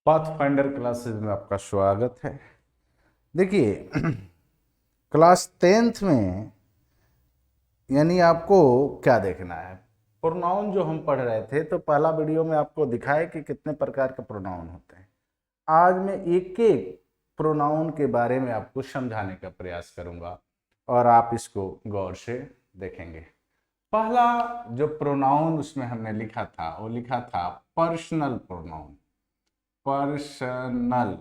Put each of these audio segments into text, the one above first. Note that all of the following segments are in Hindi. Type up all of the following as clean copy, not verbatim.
पाथफाइंडर क्लासेस में आपका स्वागत है। देखिए क्लास 10th में यानी आपको क्या देखना है, प्रोनाउन जो हम पढ़ रहे थे तो पहला वीडियो में आपको दिखाया कि कितने प्रकार के प्रोनाउन होते हैं। आज मैं एक एक प्रोनाउन के बारे में आपको समझाने का प्रयास करूंगा और आप इसको गौर से देखेंगे। पहला जो प्रोनाउन उसमें हमने लिखा था वो लिखा था पर्सनल प्रोनाउन। Personal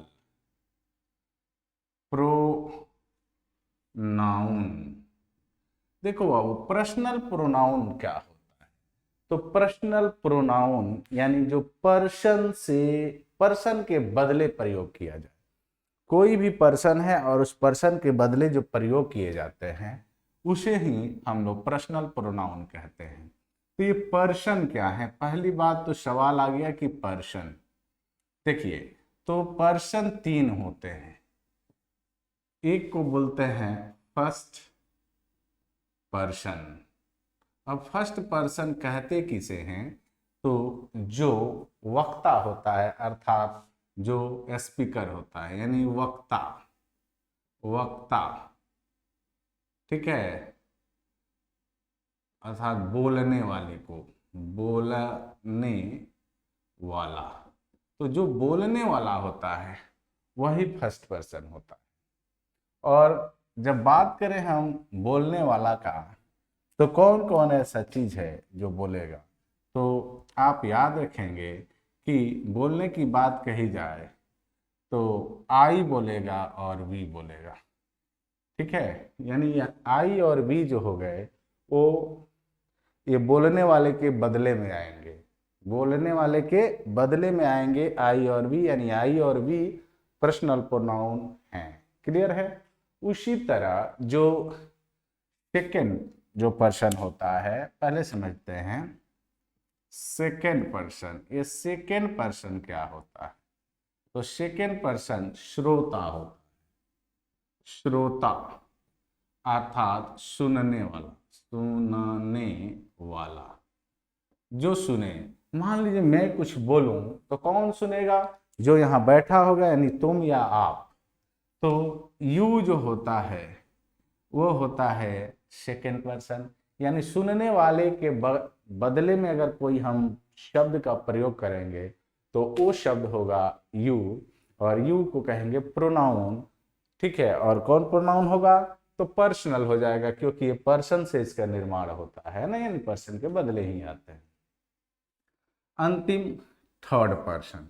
pronoun. देखो बाबू, पर्सनल प्रोनाउन क्या होता है? तो पर्सनल प्रोनाउन यानी जो पर्सन के बदले प्रयोग किया जाए। कोई भी पर्सन है और उस पर्सन के बदले जो प्रयोग किए जाते हैं उसे ही हम लोग पर्सनल प्रोनाउन कहते हैं। तो ये पर्सन क्या है? पहली बात तो सवाल आ गया कि पर्सन। देखिए, तो पर्सन तीन होते हैं। एक को बोलते हैं फर्स्ट पर्सन। अब फर्स्ट पर्सन कहते किसे हैं? तो जो वक्ता होता है, अर्थात जो स्पीकर होता है, यानी वक्ता। वक्ता, ठीक है, अर्थात बोलने वाले को, बोलने वाला। तो जो बोलने वाला होता है वही फर्स्ट पर्सन होता है। और जब बात करें हम बोलने वाला का, तो कौन कौन ऐसा चीज है जो बोलेगा? तो आप याद रखेंगे कि बोलने की बात कही जाए तो आई बोलेगा और वी बोलेगा, ठीक है। यानी आई और वी जो हो गए वो ये बोलने वाले के बदले में आएंगे। बोलने वाले के बदले में आएंगे आई और वी, यानी आई और वी पर्सनल प्रोनाउन हैं। क्लियर है? उसी तरह जो सेकेंड जो पर्सन होता है, पहले समझते हैं सेकेंड पर्सन। ये सेकेंड पर्सन क्या होता है? तो सेकेंड पर्सन श्रोता होता है। श्रोता अर्थात सुनने वाला। सुनने वाला जो सुने। मान लीजिए मैं कुछ बोलूं तो कौन सुनेगा? जो यहां बैठा होगा, यानी तुम या आप। तो यू जो होता है वो होता है सेकेंड पर्सन। यानी सुनने वाले के बदले में अगर कोई हम शब्द का प्रयोग करेंगे तो वो शब्द होगा यू, और यू को कहेंगे प्रोनाउन, ठीक है। और कौन प्रोनाउन होगा? तो पर्सनल हो जाएगा, क्योंकि ये पर्सन से इसका निर्माण होता है ना, यानी पर्सन के बदले ही आते हैं। अंतिम थर्ड पर्सन।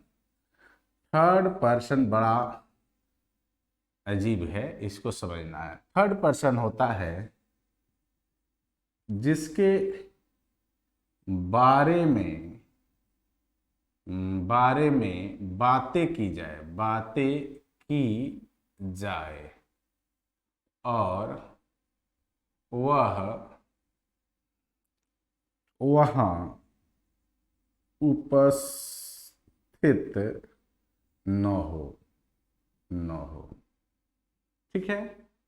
थर्ड पर्सन बड़ा अजीब है, इसको समझना है। थर्ड पर्सन होता है जिसके बारे में बातें की जाए, बातें की जाए, और वह वहां उपस्थित न हो, न हो, ठीक है।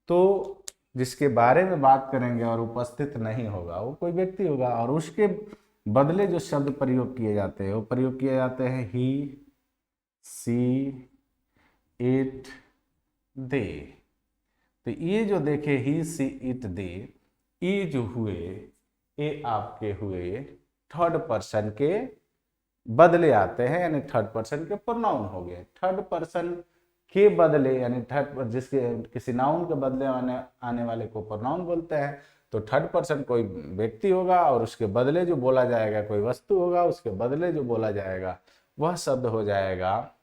तो जिसके बारे में बात करेंगे और उपस्थित नहीं होगा वो कोई व्यक्ति होगा, और उसके बदले जो शब्द प्रयोग किए जाते हैं वो प्रयोग किए जाते हैं ही, सी, इट, दे। तो ये जो देखे ही, सी, इट, दे, ये जो हुए ये आपके हुए थर्ड पर्सन के बदले आते हैं, यानी थर्ड पर्सन के प्रोनाउन हो गए। थर्ड पर्सन के बदले, यानी थर्ड जिसके किसी नाउन के बदले आने वाले को प्रोनाउन बोलते हैं। तो थर्ड पर्सन कोई व्यक्ति होगा और उसके बदले जो बोला जाएगा, कोई वस्तु होगा उसके बदले जो बोला जाएगा वह शब्द हो जाएगा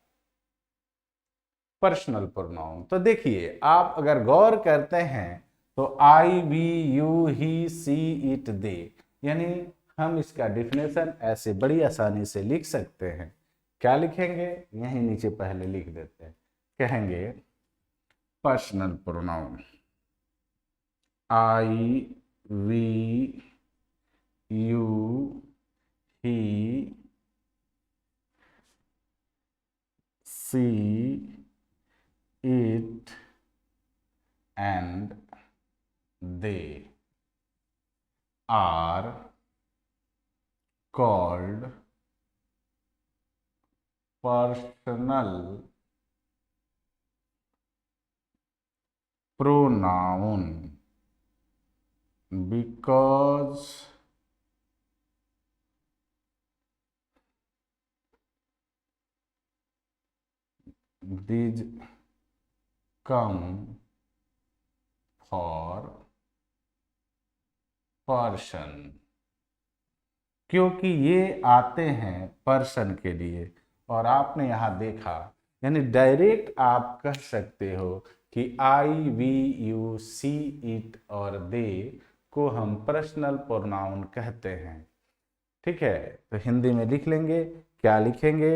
पर्सनल प्रोनाउन। तो देखिए, आप अगर गौर करते हैं तो I, we, you, he, she, it, they, यानी हम इसका डिफिनेशन ऐसे बड़ी आसानी से लिख सकते हैं। क्या लिखेंगे? यहीं नीचे पहले लिख देते हैं। कहेंगे personal pronoun I, we, you, he, she, it and they are called personal pronoun because these come for person, क्योंकि ये आते हैं पर्सन के लिए। और आपने यहां देखा, यानी डायरेक्ट आप कह सकते हो कि आई, वी, यू, सी, इट और दे को हम पर्सनल प्रोनाउन कहते हैं। ठीक है, तो हिंदी में लिख लेंगे। क्या लिखेंगे?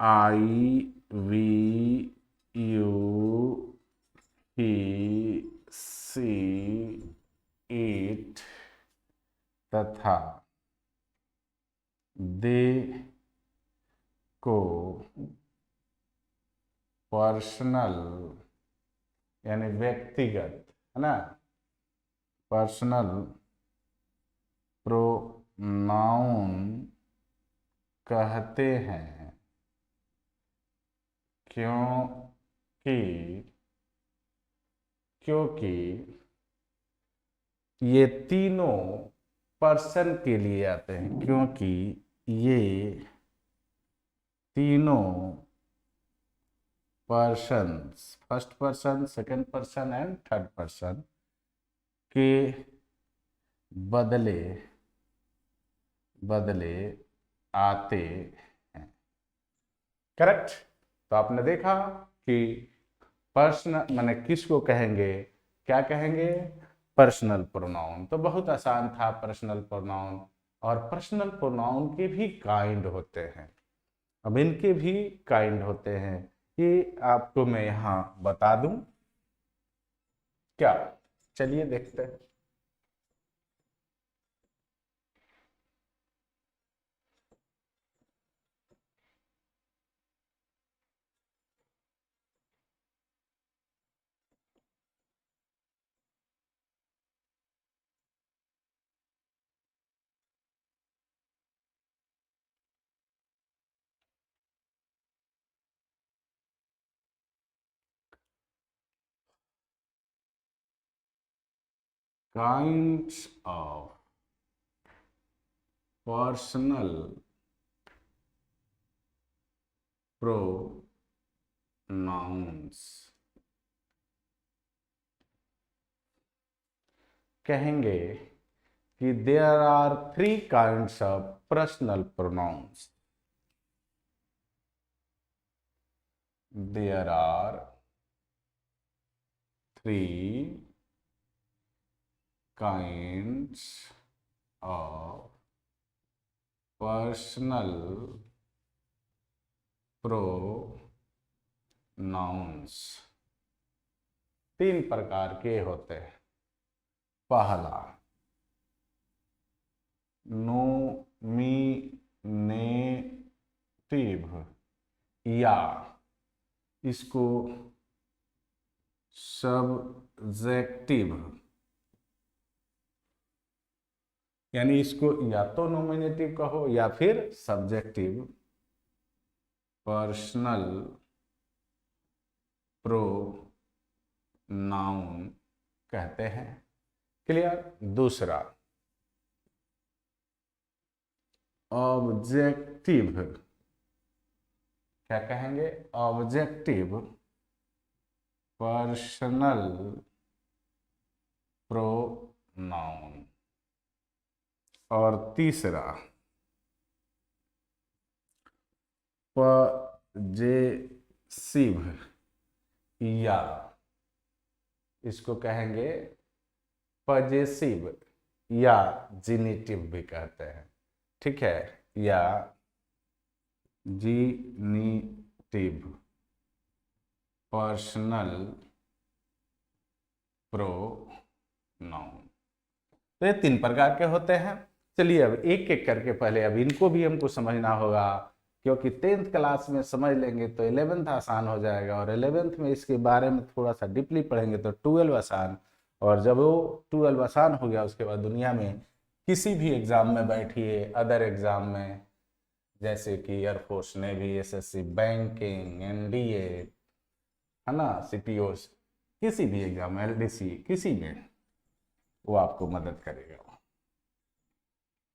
I, we, you, he, she, it तथा दे को पर्सनल यानी व्यक्तिगत, है ना, पर्सनल प्रोनाउन कहते हैं, क्योंकि ये तीनों पर्सन के लिए आते हैं, क्योंकि ये तीनों persons, first person, second person and third person के बदले आते हैं। करेक्ट। तो आपने देखा कि पर्सनल माने किसको कहेंगे, क्या कहेंगे? Personal pronoun. तो बहुत आसान था पर्सनल प्रोनाउन। और पर्सनल प्रोनाउन के भी काइंड होते हैं। अब इनके भी काइंड होते हैं, ये आपको मैं यहाँ बता दूं क्या? चलिए देखते हैं। Kinds of personal pronouns कहेंगे कि there are 3 kinds of personal pronouns. There are 3 kinds of personal pronouns. 3 प्रकार के होते हैं। पहला नोमिनेटिव, या इसको सब्जेक्टिव, यानी इसको या तो नोमिनेटिव कहो या फिर सब्जेक्टिव पर्सनल प्रोनाउन कहते हैं। क्लियर? दूसरा ऑब्जेक्टिव, क्या कहेंगे? Objective personal pronoun. और तीसरा पजेसिव, या इसको कहेंगे पजेसिव या जिनिटिव भी कहते हैं। ठीक है, या जिनिटिव पर्सनल प्रोनाउन। तो ये 3 प्रकार के होते हैं। चलिए अब एक एक करके पहले अब इनको भी हमको समझना होगा, क्योंकि 10th क्लास में समझ लेंगे तो 11th आसान हो जाएगा, और 11th में इसके बारे में थोड़ा सा डीपली पढ़ेंगे तो 12 आसान। और जब वो 12 आसान हो गया, उसके बाद दुनिया में किसी भी एग्जाम में बैठिए, अदर एग्जाम में जैसे कि air force, navy, SSC, banking, NDA, है ना, सीपीओ, किसी भी एग्जाम, एलडीसी, किसी में वो आपको मदद करेगा।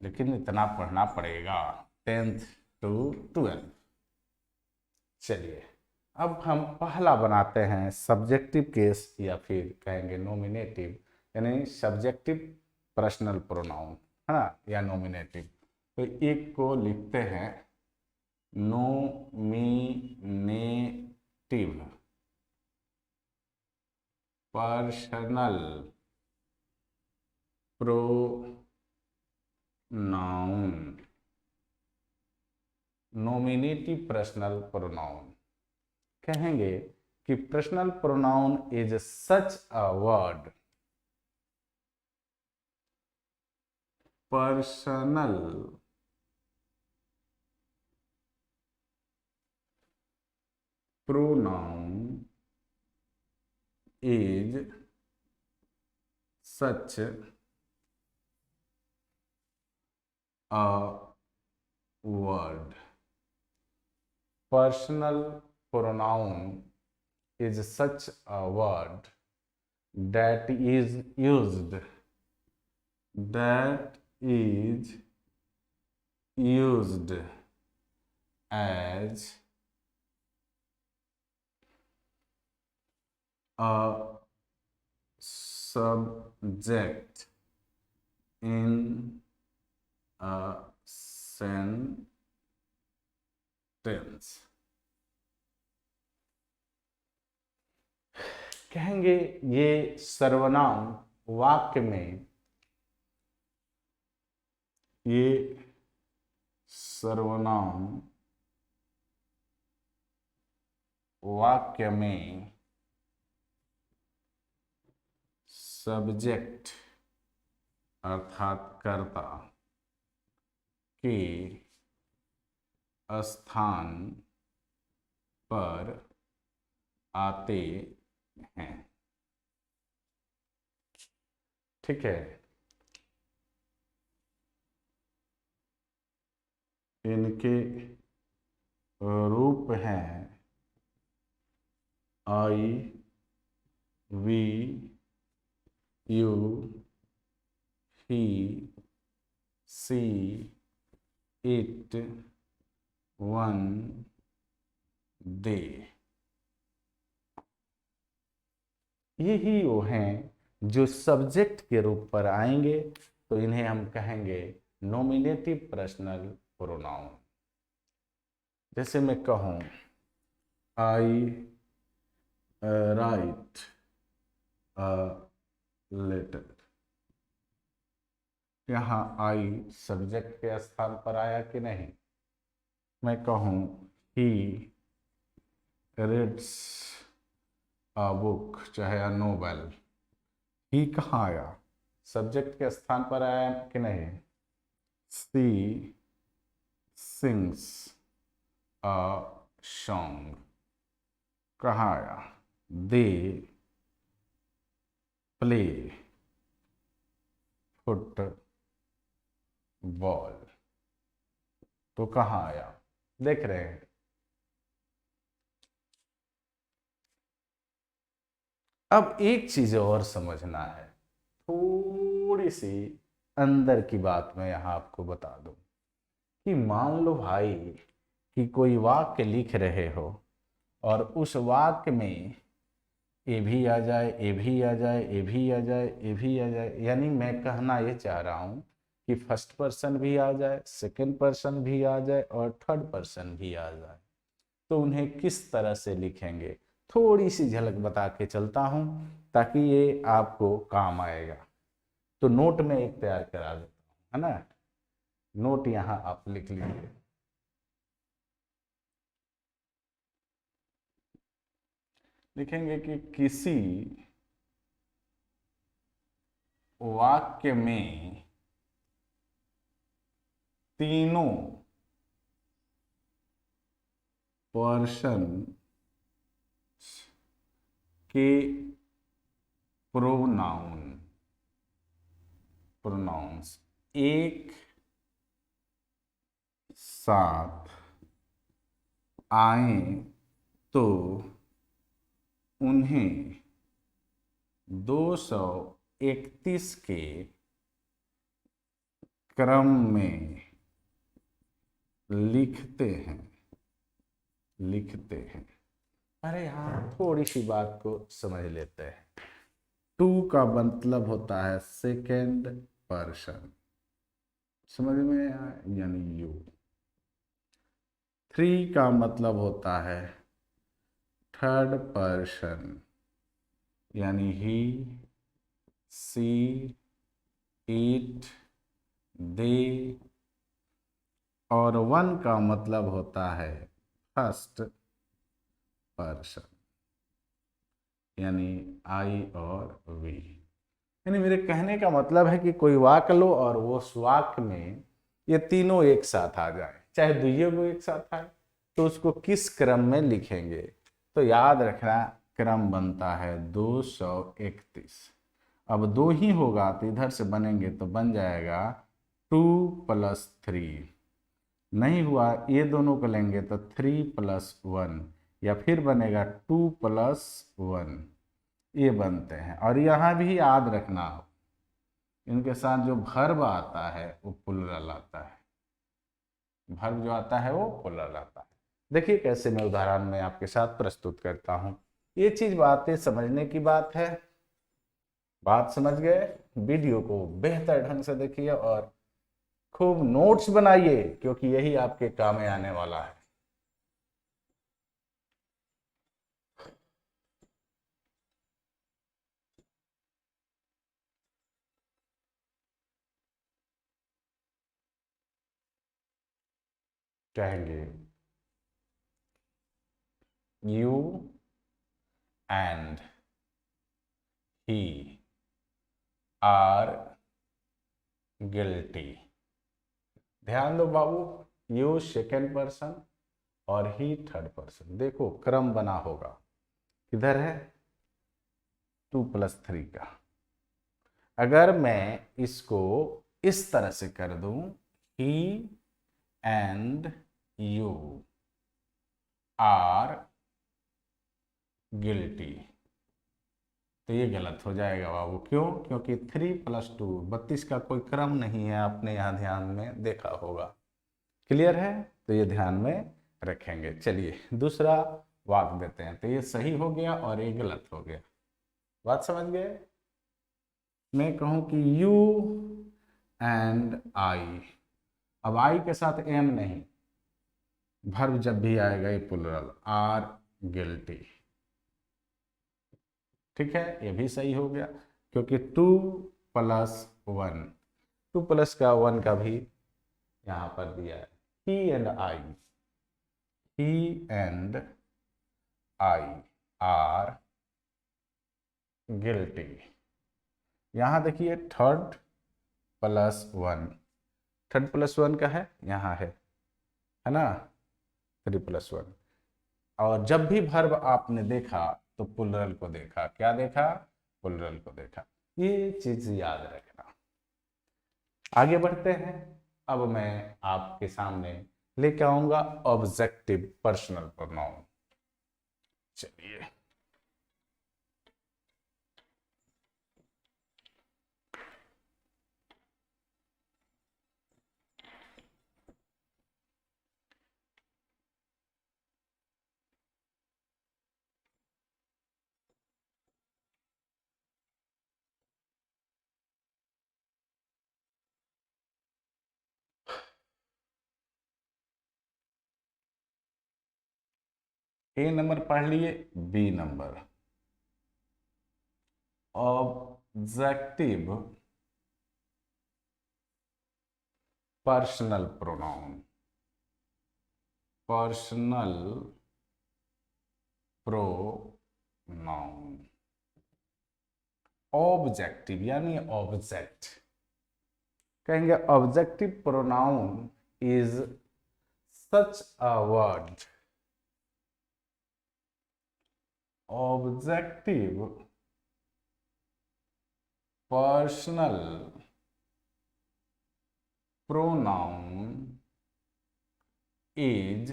लेकिन इतना पढ़ना पड़ेगा 10th to 12। चलिए, अब हम पहला बनाते हैं सब्जेक्टिव केस, या फिर कहेंगे नॉमिनेटिव, यानी सब्जेक्टिव पर्सनल प्रोनाउन, है ना, या नॉमिनेटिव। तो एक को लिखते हैं nominative personal pronoun. Nominative personal pronoun कहेंगे कि personal pronoun is such a word, personal pronoun is such a word. Personal pronoun is such a word that is used as a subject in a sentence। कहेंगे ये सर्वनाम वाक्य में, ये सर्वनाम वाक्य में सब्जेक्ट अर्थात कर्ता के स्थान पर आते हैं। ठीक है, इनके रूप हैं I, we, you, he, she, it, one, they. यही वो हैं जो सब्जेक्ट के रूप पर आएंगे, तो इन्हें हम कहेंगे नॉमिनेटिव पर्सनल प्रोनाउन। जैसे मैं कहूं आई राइट अ लेटर, यहाँ आई सब्जेक्ट के स्थान पर आया कि नहीं। मैं कहूं ही रीड्स अ बुक, चाहे अ नोवेल, ही कहाँ आया, सब्जेक्ट के स्थान पर आया कि नहीं। सी सिंग्स अ सॉन्ग, कहाँ आया। दे प्ले फुटबॉल, तो कहाँ आया, देख रहे हैं। अब एक चीज और समझना है, थोड़ी सी अंदर की बात मैं यहाँ आपको बता दूं कि मान लो भाई कि कोई वाक्य लिख रहे हो और उस वाक्य में ए भी आ जाए, ए भी आ जाए, ए भी आ जाए, ए भी आ जाए, यानी मैं कहना ये चाह रहा हूँ कि फर्स्ट पर्सन भी आ जाए, सेकंड पर्सन भी आ जाए और थर्ड पर्सन भी आ जाए, तो उन्हें किस तरह से लिखेंगे, थोड़ी सी झलक बता के चलता हूँ ताकि ये आपको काम आएगा। तो नोट में एक तैयार करा देता हूँ, है ना, नोट यहाँ आप लिख लीजिए। लिखेंगे कि किसी वाक्य में तीनों पर्सन के प्रोनाउंस एक साथ आए तो उन्हें 231 के क्रम में लिखते हैं। अरे यहाँ थोड़ी सी बात को समझ लेते हैं। टू का मतलब होता है सेकेंड पर्सन, समझ में आया, यानी यू। थ्री का मतलब होता है थर्ड पर्सन, यानी ही, सी, इट, दे। और वन का मतलब होता है फर्स्ट पर्सन, यानी आई और वी। यानी मेरे कहने का मतलब है कि कोई वाक्य लो और वो वाक्य में ये तीनों एक साथ आ जाए, चाहे दुइये वो एक साथ आए, तो उसको किस क्रम में लिखेंगे। तो याद रखना क्रम बनता है 231। अब दो ही होगा तो इधर से बनेंगे तो बन जाएगा 2+3। नहीं हुआ ये दोनों को लेंगे तो 3+1, या फिर बनेगा 2+1। ये बनते हैं। और यहाँ भी याद रखना हो, इनके साथ जो वर्ब आता है वो प्लुरल आता है। वर्ब जो आता है वो प्लुरल आता है। देखिए कैसे मैं उदाहरण में आपके साथ प्रस्तुत करता हूँ। ये चीज बातें समझने की बात है। बात समझ गए? वीडियो को बेहतर ढंग से देखिए और खूब नोट्स बनाइए, क्योंकि यही आपके काम में आने वाला है। कहेंगे you and he are guilty. ध्यान दो बाबू, यू सेकेंड पर्सन और ही थर्ड पर्सन। देखो क्रम बना होगा, किधर है 2+3 का। अगर मैं इसको इस तरह से कर दूं, ही एंड यू आर गिल्टी, तो ये गलत हो जाएगा बाबू। क्यों? क्योंकि 3+2 32 का कोई क्रम नहीं है, आपने यहाँ ध्यान में देखा होगा। क्लियर है? तो ये ध्यान में रखेंगे। चलिए दूसरा वाक्य देते हैं। तो ये सही हो गया और ये गलत हो गया। बात समझ गए? मैं कहूं कि यू एंड आई। अब आई के साथ एम नहीं, वर्ब जब भी आएगा ये प्लुरल, आर गिल्टी। ठीक है, ये भी सही हो गया, क्योंकि 2+1, 2+ का 1 का भी यहां पर दिया है। He and I, he and I are guilty. यहां देखिए थर्ड+1, थर्ड+1 का है, यहाँ है ना 3+1। और जब भी वर्ब आपने देखा तो प्लुरल को देखा। क्या देखा? प्लुरल को देखा। ये चीज याद रखना। आगे बढ़ते हैं। अब मैं आपके सामने लेके आऊंगा ऑब्जेक्टिव पर्सनल प्रोनाउन। चलिए ए नंबर पढ़ लिए, B number objective personal pronoun. Personal pronoun objective यानी ऑब्जेक्ट। कहेंगे objective pronoun is such a word. Objective personal pronoun is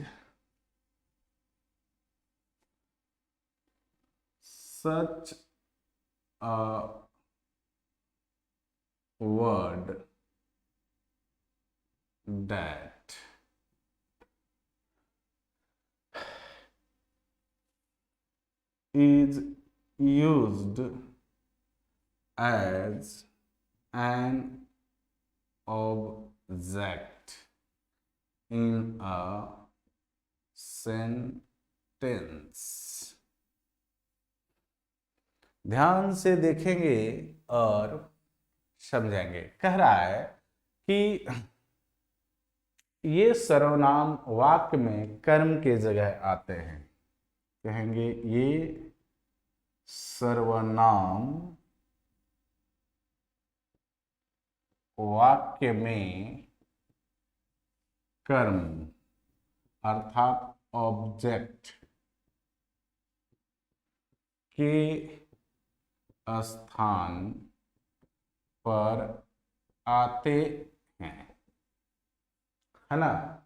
such a word that is used as an object in a sentence। ध्यान से देखेंगे और समझेंगे। कह रहा है कि ये सर्वनाम वाक्य में कर्म के जगह आते हैं। कहेंगे ये सर्वनाम वाक्य में कर्म अर्थात ऑब्जेक्ट के स्थान पर आते हैं, है ना।